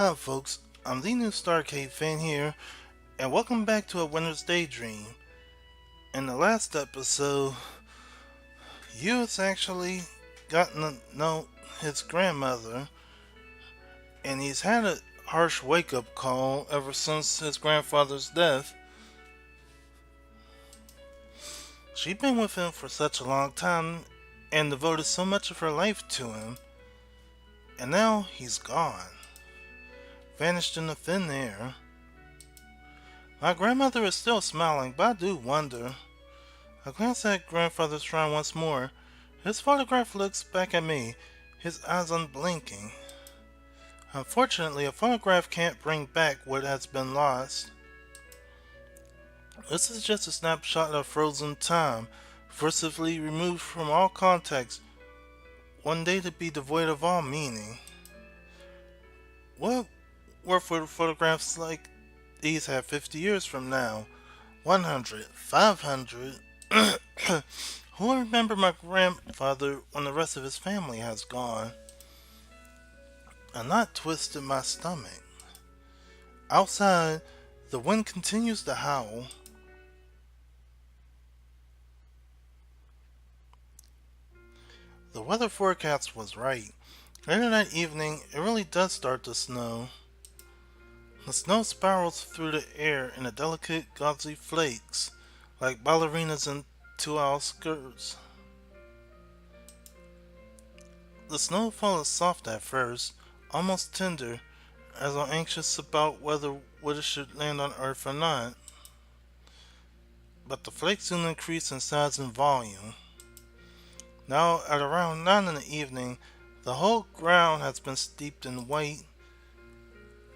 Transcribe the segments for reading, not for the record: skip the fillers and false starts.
Hi folks, I'm the newstarcadefan here, and welcome back to A Winter's Daydream. In the last episode, Yu's actually gotten to know his grandmother, and he's had a harsh wake-up call ever since his grandfather's death. She'd been with him for such a long time, and devoted so much of her life to him, and now he's gone, vanished in the thin air. My grandmother is still smiling, but I do wonder. I glance at grandfather's shrine once more. His photograph looks back at me, his eyes unblinking. Unfortunately, a photograph can't bring back what has been lost. This is just a snapshot of frozen time, forcibly removed from all context, one day to be devoid of all meaning. What were photographs like these have 50 years from now? 100, 500? Who will remember my grandfather when the rest of his family has gone? A knot twisted my stomach. Outside, the wind continues to howl. The weather forecast was right. Later that evening, it really does start to snow. The snow spirals through the air in a delicate, gauzy flakes, like ballerinas in two-hour skirts. The snowfall is soft at first, almost tender, as I'm anxious about whether it should land on Earth or not. But the flakes soon increase in size and volume. Now, at around 9 in the evening, the whole ground has been steeped in white.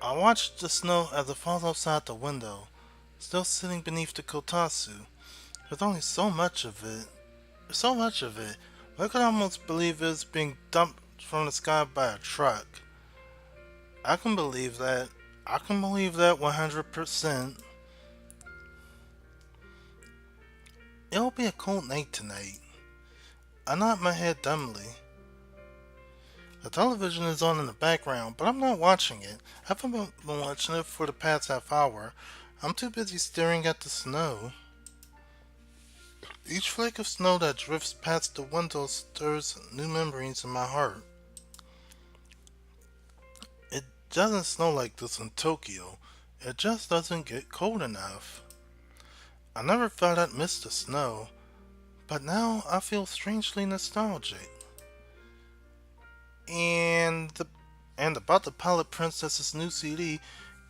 I watch the snow as it falls outside the window, still sitting beneath the kotatsu. There's only so much of it. So much of it. I could almost believe it's being dumped from the sky by a truck. I can believe that. I can believe that 100%. It'll be a cold night tonight. I nod my head dumbly. The television is on in the background, but I'm not watching it. I haven't been watching it for the past half hour. I'm too busy staring at the snow. Each flake of snow that drifts past the window stirs new memories in my heart. It doesn't snow like this in Tokyo. It just doesn't get cold enough. I never felt I'd miss the snow, but now I feel strangely nostalgic. And about the Pilot Princess's new CD,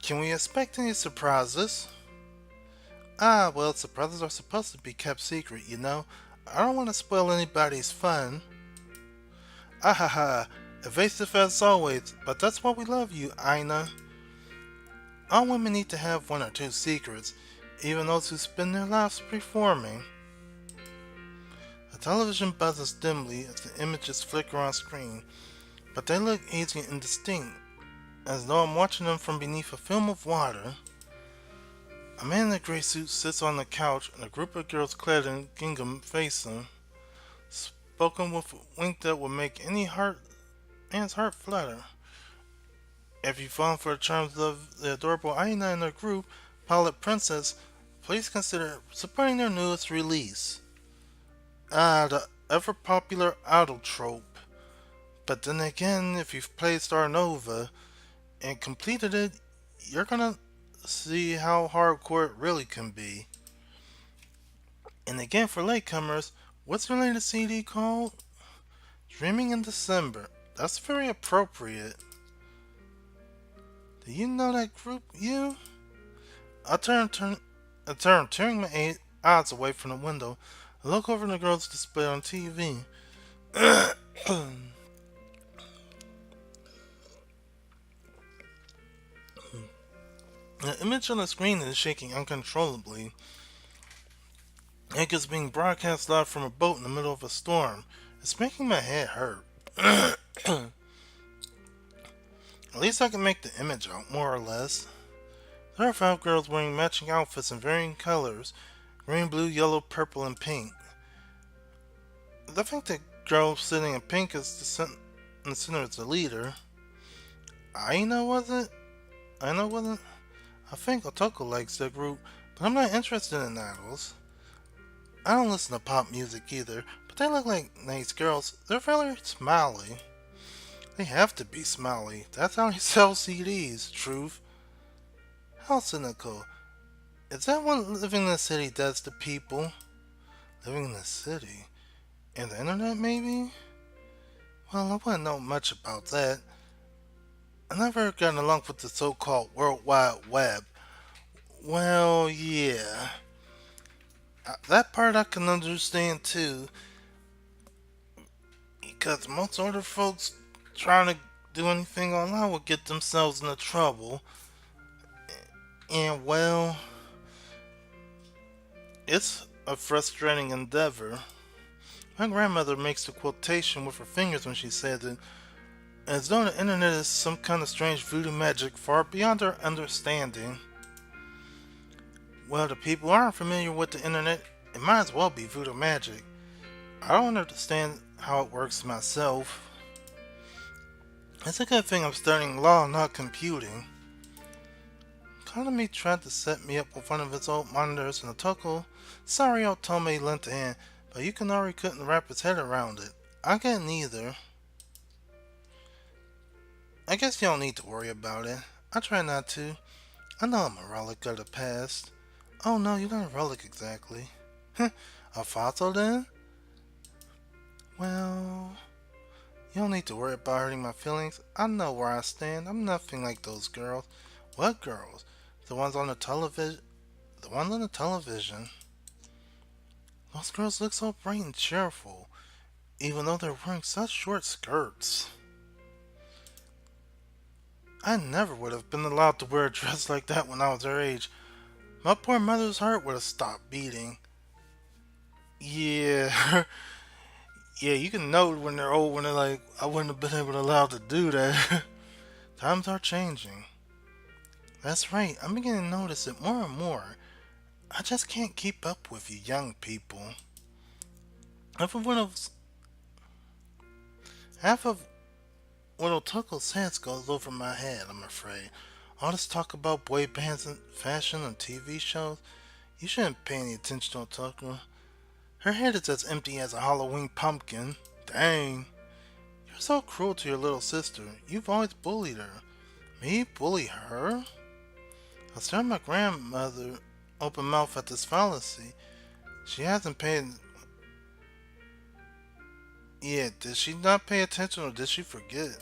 can we expect any surprises? Well, surprises are supposed to be kept secret, you know. I don't want to spoil anybody's fun. Ha ha, evasive as always, but that's why we love you, Aina. All women need to have one or two secrets, even those who spend their lives performing. The television buzzes dimly as the images flicker on screen, but they look hazy and indistinct, as though I'm watching them from beneath a film of water. A man in a gray suit sits on the couch, and a group of girls clad in gingham face him, spoken with a wink that would make man's heart flutter. If you've fallen for the charms of the adorable Aina and her group, Pilot Princess, please consider supporting their newest release. The ever-popular idol trope. But then again, if you've played Star Nova and completed it, you're gonna see how hardcore it really can be. And again, for latecomers, what's your latest CD called? Dreaming in December. That's very appropriate. Do you know that group, you? I turn, turning my eyes away from the window. I look over the girls displayed on TV. The image on the screen is shaking uncontrollably. It is being broadcast live from a boat in the middle of a storm. It's making my head hurt. At least I can make the image out, more or less. There are 5 girls wearing matching outfits in varying colors: green, blue, yellow, purple, and pink. I think the girl sitting in pink is in the center is the leader. Aina, was it? I know what I think Otoko likes the group, but I'm not interested in idols. I don't listen to pop music either, but they look like nice girls. They're very smiley. They have to be smiley. That's how they sell CDs, truth. How cynical. Is that what living in the city does to people? Living in the city? And the internet, maybe? Well, I wouldn't know much about that. I never gotten along with the so-called World Wide Web. Well, yeah. That part I can understand too, because most other folks trying to do anything online will get themselves into trouble. And well, it's a frustrating endeavor. My grandmother makes the quotation with her fingers when she says it, as though the internet is some kind of strange voodoo magic far beyond our understanding. Well, the people who aren't familiar with the internet, it might as well be voodoo magic. I don't understand how it works myself. It's a good thing I'm studying law, not computing. Kanami tried to set me up with one of his old monitors in Otoko. Sorry Otome lent a hand, but Yukinari couldn't wrap his head around it. I can't neither. I guess you don't need to worry about it. I try not to. I know I'm a relic of the past. Oh no, you're not a relic exactly. A fossil then? Well, you don't need to worry about hurting my feelings. I know where I stand. I'm nothing like those girls. What girls? The ones on the television? The ones on the television. Those girls look so bright and cheerful, even though they're wearing such short skirts. I never would have been allowed to wear a dress like that when I was their age. My poor mother's heart would have stopped beating. Yeah, yeah, you can know when they're old when they're like, I wouldn't have been able to allow to do that. Times are changing. That's right, I'm beginning to notice it more and more. I just can't keep up with you young people. Half of what I've- half of what Otoko says goes over my head, I'm afraid. All this talk about boy bands and fashion and TV shows, you shouldn't pay any attention to Otoko. Her head is as empty as a Halloween pumpkin. Dang. You're so cruel to your little sister. You've always bullied her. Me bully her? I stared at my grandmother open mouth at this fallacy. She hasn't paid. Yeah, did she not pay attention or did she forget?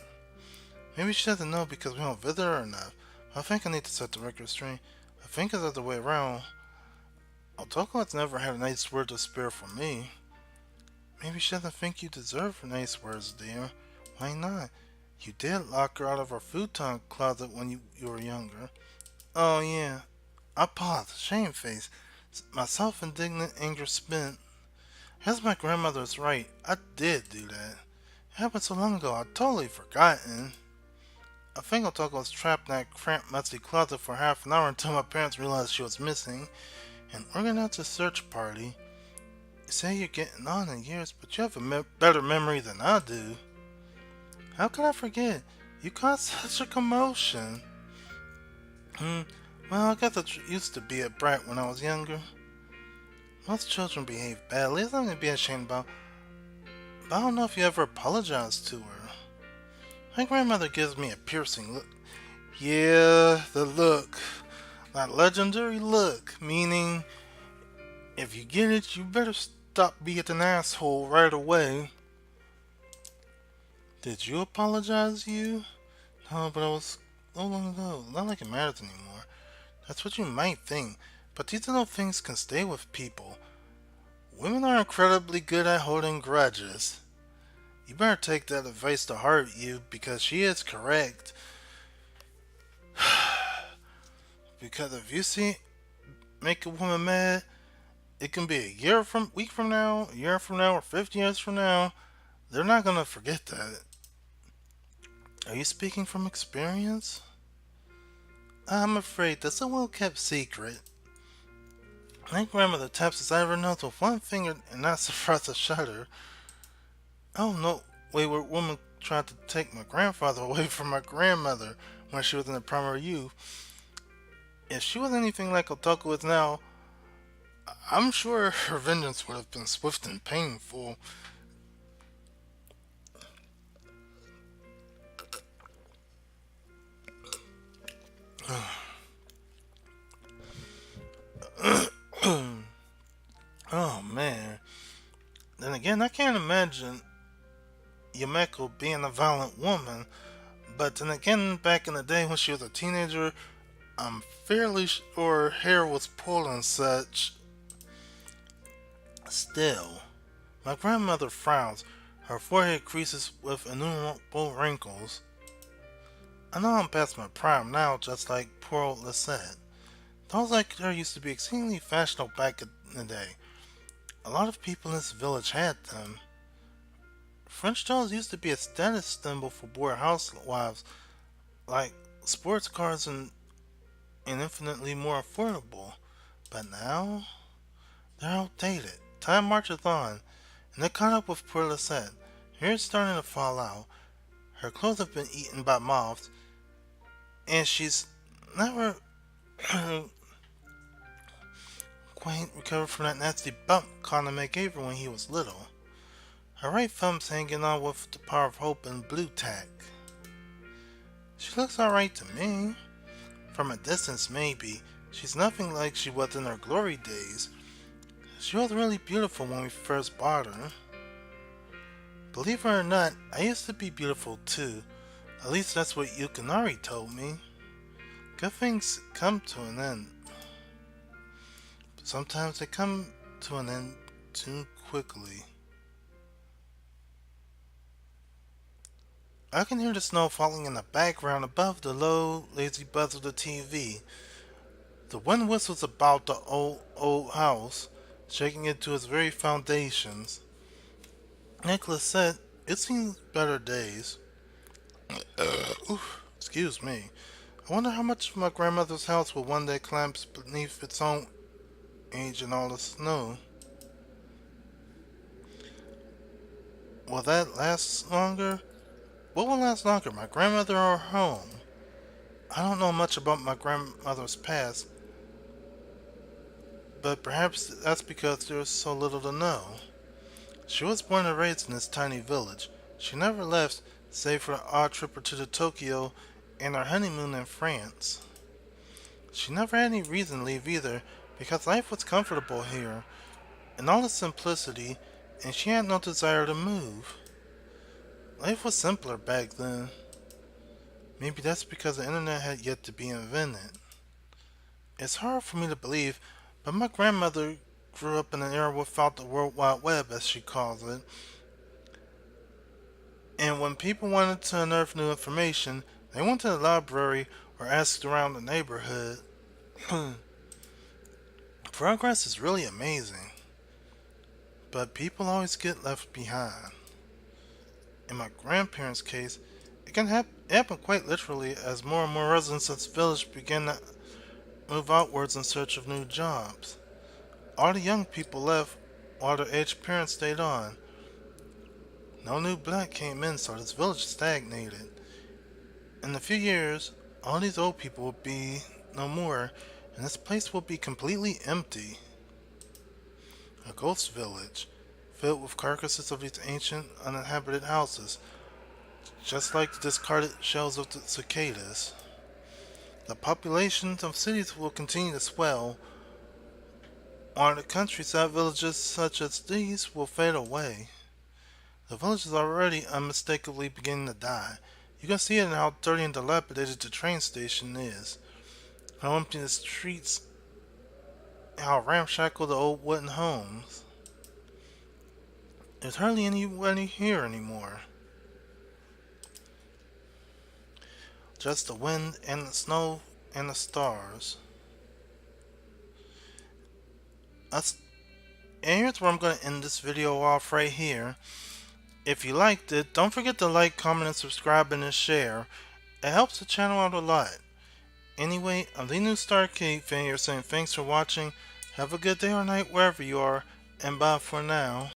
Maybe she doesn't know because we don't visit her enough. I think I need to set the record straight. I think it's the other way around. Otoko has never had a nice word to spare for me. Maybe she doesn't think you deserve nice words, dear. Why not? You did lock her out of her futon closet when you were younger. Oh, yeah. I paused, shamefaced, my self indignant anger spent. Yes, my grandmother's right. I did do that. It happened so long ago, I'd totally forgotten. I think Otoko was trapped in that cramped, musty closet for half an hour until my parents realized she was missing and organized a search party. You say you're getting on in years, but you have a better memory than I do. How could I forget? You caused such a commotion. Well, I guess I used to be a brat when I was younger. Most children behave badly. It's nothing to be ashamed about. But I don't know if you ever apologized to her. My grandmother gives me a piercing look. Yeah, the look. That legendary look. Meaning, if you get it, you better stop being an asshole right away. Did you apologize, you? No, but it was so long ago. Not like it matters anymore. That's what you might think. But these little things can stay with people. Women are incredibly good at holding grudges. You better take that advice to heart, you, because she is correct. Because if you see make a woman mad, it can be week from now, a year from now, or 50 years from now. They're not gonna forget that. Are you speaking from experience? I'm afraid that's a well kept secret. My grandmother taps his ivory nose with one finger and not suppress a shudder. Oh no, wayward woman tried to take my grandfather away from my grandmother. when she was in the primary youth. If she was anything like Otoko is now, I'm sure her vengeance would have been swift and painful. Oh man. Then again, I can't imagine Umeko being a violent woman. But then again, back in the day when she was a teenager, I'm fairly sure her hair was pulled and such. Still, my grandmother frowns, her forehead creases with innumerable wrinkles. I know I'm past my prime now, just like poor old Lisette. Dolls like her used to be exceedingly fashionable back in the day. A lot of people in this village had them. French dolls used to be a status symbol for bored housewives, like sports cars and infinitely more affordable. But now, they're outdated. Time marches on, and they caught up with poor Lisette. Hair is starting to fall out. Her clothes have been eaten by moths, and she's never quite recovered from that nasty bump caught him McGaver when he was little. Her right thumb's hanging on with the power of hope and blue tack. She looks alright to me. From a distance, maybe. She's nothing like she was in her glory days. She was really beautiful when we first bought her. Believe it or not, I used to be beautiful too. At least that's what Yukinari told me. Good things come to an end. But sometimes they come to an end too quickly. I can hear the snow falling in the background above the low, lazy buzz of the TV. The wind whistles about the old house, shaking it to its very foundations. Nicholas said, "It's seen better days." Excuse me. I wonder how much of my grandmother's house will one day collapse beneath its own age and all the snow. Will that last longer? What will last longer, my grandmother or her home? I don't know much about my grandmother's past, but perhaps that's because there's so little to know. She was born and raised in this tiny village. She never left, save for an odd trip or two to Tokyo and our honeymoon in France. She never had any reason to leave either, because life was comfortable here, in all its simplicity, and she had no desire to move. Life was simpler back then. Maybe that's because the internet had yet to be invented. It's hard for me to believe, but my grandmother grew up in an era without the World Wide Web, as she calls it. And when people wanted to unearth new information, they went to the library or asked around the neighborhood. Progress is really amazing, but people always get left behind. In my grandparents' case, it can happen quite literally as more and more residents of the village begin to move outwards in search of new jobs. All the young people left while their aged parents stayed on. No new blood came in, so this village stagnated. In a few years, all these old people will be no more, and this place will be completely empty. A ghost village, filled with carcasses of these ancient, uninhabited houses, just like the discarded shells of the cicadas. The populations of cities will continue to swell, while the countryside villages such as these will fade away. The village is already unmistakably beginning to die. You can see it in how dirty and dilapidated the train station is, how empty the streets, and how ramshackle the old wooden homes. There's hardly anybody here anymore. Just the wind and the snow and the stars. And here's where I'm going to end this video off right here. If you liked it, don't forget to like, comment, and subscribe and share. It helps the channel out a lot. Anyway, I'm the newstarcadefan here saying thanks for watching. Have a good day or night wherever you are, and bye for now.